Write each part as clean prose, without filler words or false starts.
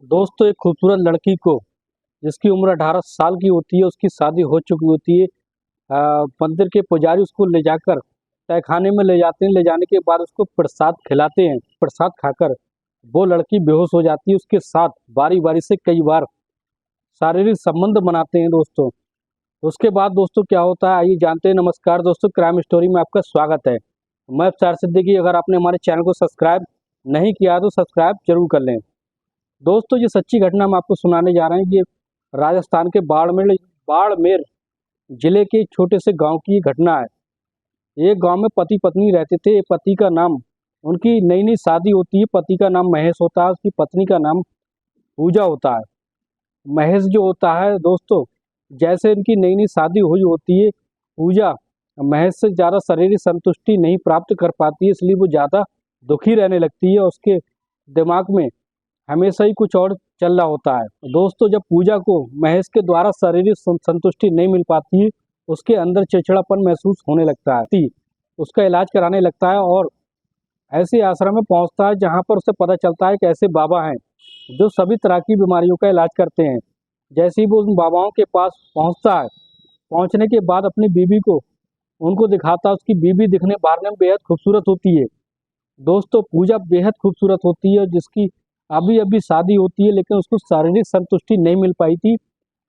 दोस्तों एक खूबसूरत लड़की को जिसकी उम्र 18 साल की होती है, उसकी शादी हो चुकी होती है। मंदिर के पुजारी उसको ले जाकर तहखाने में ले जाते हैं। ले जाने के बाद उसको प्रसाद खिलाते हैं। प्रसाद खाकर वो लड़की बेहोश हो जाती है। उसके साथ बारी बारी से कई बार शारीरिक संबंध बनाते हैं दोस्तों। उसके बाद दोस्तों क्या होता है आइए जानते हैं। नमस्कार दोस्तों, क्राइम स्टोरी में आपका स्वागत है। मैं अफसार सिद्दीकी। अगर आपने हमारे चैनल को सब्सक्राइब नहीं किया है तो सब्सक्राइब जरूर कर लें। दोस्तों ये सच्ची घटना हम आपको सुनाने जा रहे हैं। ये राजस्थान के बाड़मेर जिले के एक छोटे से गांव की ये घटना है। एक गांव में पति पत्नी रहते थे। पति का नाम, उनकी नई नई शादी होती है। पति का नाम महेश होता है, उसकी पत्नी का नाम पूजा होता है। महेश जो होता है दोस्तों, जैसे इनकी नई नई शादी हुई होती है, पूजा महेश से ज़्यादा शारीरिक संतुष्टि नहीं प्राप्त कर पाती है, इसलिए वो ज़्यादा दुखी रहने लगती है। उसके दिमाग में हमेशा ही कुछ और चल रहा होता है। दोस्तों जब पूजा को महेश के द्वारा शारीरिक संतुष्टि नहीं मिल पाती है, उसके अंदर चिड़चिड़ापन महसूस होने लगता है। उसका इलाज कराने लगता है और ऐसे आश्रम में पहुंचता है जहां पर उसे पता चलता है कि ऐसे बाबा हैं जो सभी तरह की बीमारियों का इलाज करते हैं। जैसे ही वो उन बाबाओं के पास पहुंचता है, पहुंचने के बाद अपनी बीवी को उनको दिखाता है। उसकी बीवी दिखने बाहर में बेहद खूबसूरत होती है। दोस्तों पूजा बेहद खूबसूरत होती है, जिसकी अभी अभी शादी होती है, लेकिन उसको शारीरिक संतुष्टि नहीं मिल पाई थी,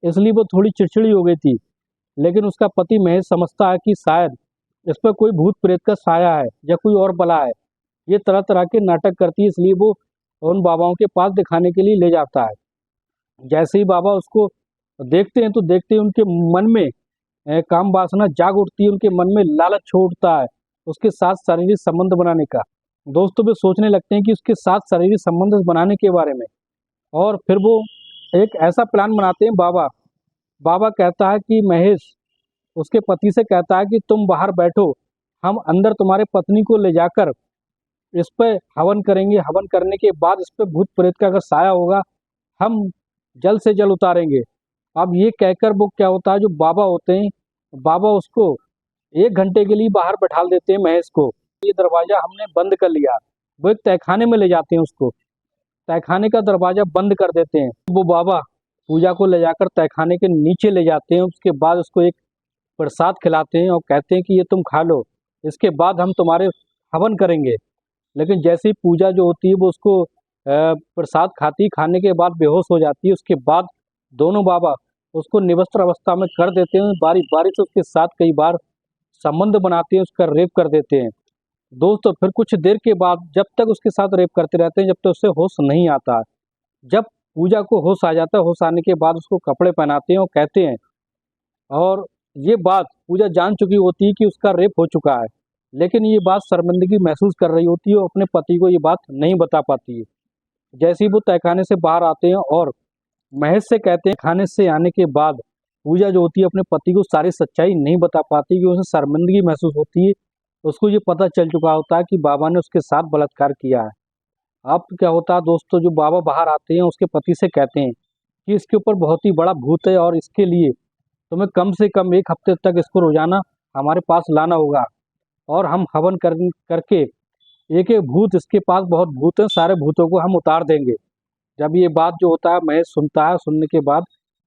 इसलिए वो थोड़ी चिड़चिड़ी हो गई थी। लेकिन उसका पति महेश समझता है कि शायद इस पर कोई भूत प्रेत का साया है या कोई और बला है। ये तरह तरह के नाटक करती है, इसलिए वो उन बाबाओं के पास दिखाने के लिए ले जाता है। जैसे ही बाबा उसको देखते हैं तो देखते ही उनके मन में काम वासना जाग उठती है। उनके मन में लालच छोड़ता है उसके साथ शारीरिक संबंध बनाने का। दोस्तों वे सोचने लगते हैं कि उसके साथ शारीरिक संबंध बनाने के बारे में, और फिर वो एक ऐसा प्लान बनाते हैं। बाबा बाबा कहता है कि महेश उसके पति से कहता है कि तुम बाहर बैठो, हम अंदर तुम्हारे पत्नी को ले जाकर इस पे हवन करेंगे। हवन करने के बाद इस पे भूत प्रेत का अगर साया होगा, हम जल्द से जल्द उतारेंगे। अब ये कहकर वो क्या होता है, जो बाबा होते हैं, बाबा उसको 1 घंटे के लिए बाहर बैठा देते हैं महेश को। ये दरवाजा हमने बंद कर लिया। वो एक तहखाने में ले जाते हैं उसको। तहखाने का दरवाजा बंद कर देते हैं। वो बाबा पूजा को ले जाकर तहखाने के नीचे ले जाते हैं। उसके बाद उसको एक प्रसाद खिलाते हैं और कहते हैं कि ये तुम खा लो, इसके बाद हम तुम्हारे हवन करेंगे। लेकिन जैसे ही पूजा जो होती है वो उसको प्रसाद खाती, खाने के बाद बेहोश हो जाती है। उसके बाद दोनों बाबा उसको निवस्त्र अवस्था में कर देते हैं। बारी बारी से उसके साथ कई बार संबंध बनाते हैं, उसका रेप कर देते हैं। दोस्तों फिर कुछ देर के बाद जब तक उसके साथ रेप करते रहते हैं, जब तक उससे होश नहीं आता है। जब पूजा को होश आ जाता है, होश आने के बाद उसको कपड़े पहनाते हैं और कहते हैं, और ये बात पूजा जान चुकी होती है कि उसका रेप हो चुका है, लेकिन ये बात शर्मिंदगी महसूस कर रही होती है और अपने पति को ये बात नहीं बता पाती है। जैसे ही वो तहखाने से बाहर आते हैं और महेश से कहते हैं, खाने से आने के बाद पूजा जो होती है अपने पति को सारी सच्चाई नहीं बता पाती कि उसे शर्मिंदगी महसूस होती है। उसको ये पता चल चुका होता है कि बाबा ने उसके साथ बलात्कार किया है। अब क्या होता है दोस्तों, जो बाबा बाहर आते हैं उसके पति से कहते हैं कि इसके ऊपर बहुत ही बड़ा भूत है और इसके लिए तुम्हें कम से कम 1 हफ्ते तक इसको रोजाना हमारे पास लाना होगा, और हम हवन करके एक एक भूत, इसके पास बहुत भूत हैं, सारे भूतों को हम उतार देंगे। जब ये बात जो होता है महेश सुनता है, सुनने के बाद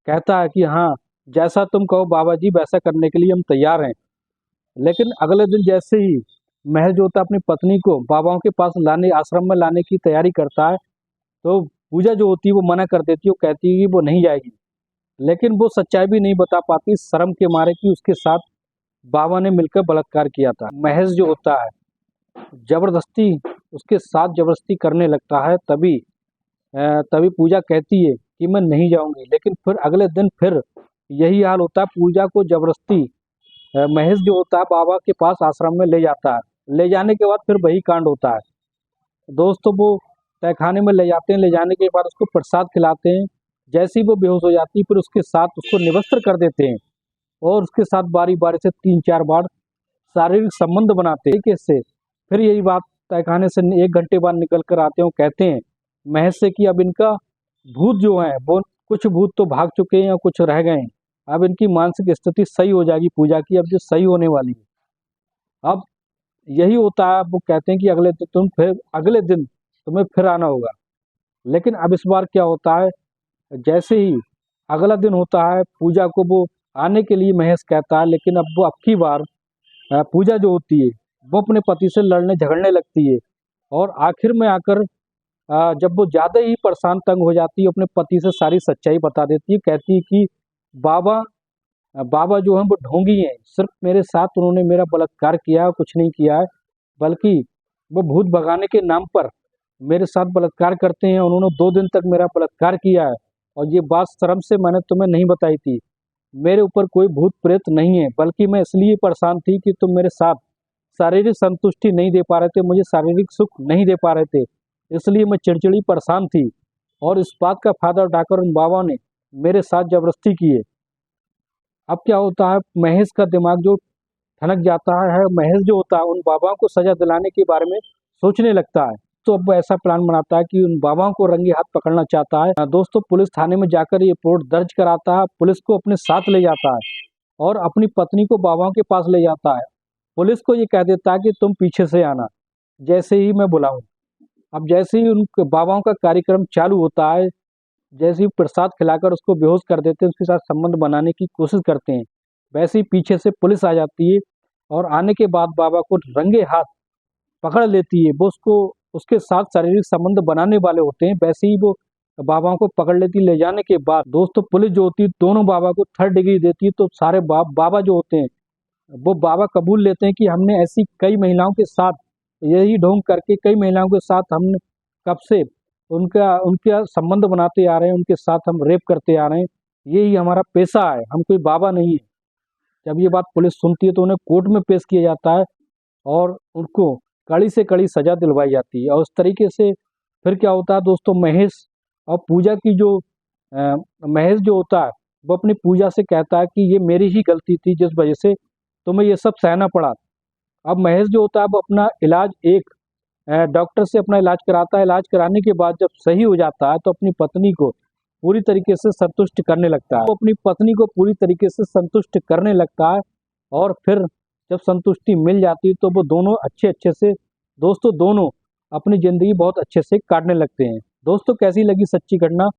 कहता है कि हाँ, जैसा तुम कहो बाबा जी वैसा करने के लिए हम तैयार हैं। लेकिन अगले दिन जैसे ही महेश जो होता है अपनी पत्नी को बाबाओं के पास लाने, आश्रम में लाने की तैयारी करता है, तो पूजा जो होती है वो मना कर देती है। वो कहती है कि वो नहीं जाएगी। लेकिन वो सच्चाई भी नहीं बता पाती शर्म के मारे कि उसके साथ बाबा ने मिलकर बलात्कार किया था। महेश जो होता है जबरदस्ती उसके साथ जबरदस्ती करने लगता है। तभी पूजा कहती है कि मैं नहीं जाऊंगी। लेकिन फिर अगले दिन फिर यही हाल होता है। पूजा को जबरदस्ती महेश जो होता है बाबा के पास आश्रम में ले जाता है। ले जाने के बाद फिर वही कांड होता है। दोस्तों वो तहखाने में ले जाते हैं। ले जाने के बाद उसको प्रसाद खिलाते हैं। जैसे ही वो बेहोश हो जाती है, फिर उसके साथ उसको निवस्त्र कर देते हैं और उसके साथ बारी बारी से 3-4 बार शारीरिक संबंध बनाते हैं। इससे फिर यही बात तहखाने से 1 घंटे बाद निकल कर आते हैं। कहते हैं महेश से कि अब इनका भूत जो है वो, कुछ भूत तो भाग चुके हैं और कुछ रह गए हैं। अब इनकी मानसिक स्थिति सही हो जाएगी पूजा की, अब जो सही होने वाली है। अब यही होता है। वो कहते हैं कि अगले दिन तुम्हें फिर आना होगा। लेकिन अब इस बार क्या होता है, जैसे ही अगला दिन होता है पूजा को वो आने के लिए महेश कहता है, लेकिन अब वो अब की बार पूजा जो होती है वो अपने पति से लड़ने झगड़ने लगती है। और आखिर में आकर जब वो ज़्यादा ही परेशान तंग हो जाती है, अपने पति से सारी सच्चाई बता देती है। कहती है कि बाबा बाबा जो हैं वो ढोंगी हैं, सिर्फ मेरे साथ उन्होंने मेरा बलात्कार किया है, कुछ नहीं किया है, बल्कि वो भूत भगाने के नाम पर मेरे साथ बलात्कार करते हैं। उन्होंने 2 दिन तक मेरा बलात्कार किया है, और ये बात शर्म से मैंने तुम्हें नहीं बताई थी। मेरे ऊपर कोई भूत प्रेत नहीं है, बल्कि मैं इसलिए परेशान थी कि तुम मेरे साथ शारीरिक संतुष्टि नहीं दे पा रहे थे, मुझे शारीरिक सुख नहीं दे पा रहे थे, इसलिए मैं चिड़चिड़ी परेशान थी। और इस बात का फायदा उठाकर उन बाबा ने मेरे साथ जबरदस्ती की है। अब क्या होता है, महेश का दिमाग जो ठनक जाता है, महेश जो होता है उन बाबाओं को सजा दिलाने के बारे में सोचने लगता है। तो अब वो ऐसा प्लान बनाता है कि उन बाबाओं को रंगे हाथ पकड़ना चाहता है। दोस्तों, पुलिस थाने में जाकर ये रिपोर्ट दर्ज कराता है, पुलिस को अपने साथ ले जाता है और अपनी पत्नी को बाबाओं के पास ले जाता है। पुलिस को ये कह देता है कि तुम पीछे से आना, जैसे ही मैं बुलाऊं। अब जैसे ही उन बाबाओं का कार्यक्रम चालू होता है, जैसे ही प्रसाद खिलाकर उसको बेहोश कर देते हैं, उसके साथ संबंध बनाने की कोशिश करते हैं, वैसे ही पीछे से पुलिस आ जाती है और आने के बाद बाबा को रंगे हाथ पकड़ लेती है। वो उसको उसके साथ शारीरिक संबंध बनाने वाले होते हैं, वैसे ही वो बाबा को पकड़ लेती है। ले जाने के बाद दोस्तों पुलिस जो होती है दोनों बाबा को 3rd डिग्री देती है। तो सारे बाबा जो होते हैं वो बाबा कबूल लेते हैं कि हमने ऐसी कई महिलाओं के साथ यही ढोंग करके कई महिलाओं के साथ हमने कब से उनका उनका संबंध बनाते आ रहे हैं, उनके साथ हम रेप करते आ रहे हैं, यही हमारा पेशा है, हम कोई बाबा नहीं है। जब ये बात पुलिस सुनती है तो उन्हें कोर्ट में पेश किया जाता है और उनको कड़ी से कड़ी सजा दिलवाई जाती है। और उस तरीके से फिर क्या होता है दोस्तों, महेश और पूजा की जो महेश जो होता है वो अपनी पूजा से कहता है कि ये मेरी ही गलती थी जिस वजह से तुम्हें ये सब सहना पड़ा। अब महेश जो होता है वो अपना इलाज एक डॉक्टर से अपना इलाज कराता है। इलाज कराने के बाद जब सही हो जाता है तो अपनी पत्नी को पूरी तरीके से संतुष्ट करने लगता है। वो अपनी पत्नी को पूरी तरीके से संतुष्ट करने लगता है और फिर जब संतुष्टि मिल जाती है तो वो दोनों अच्छे अच्छे से दोस्तों दोनों अपनी ज़िंदगी बहुत अच्छे से काटने लगते हैं। दोस्तों, कैसी लगी सच्ची घटना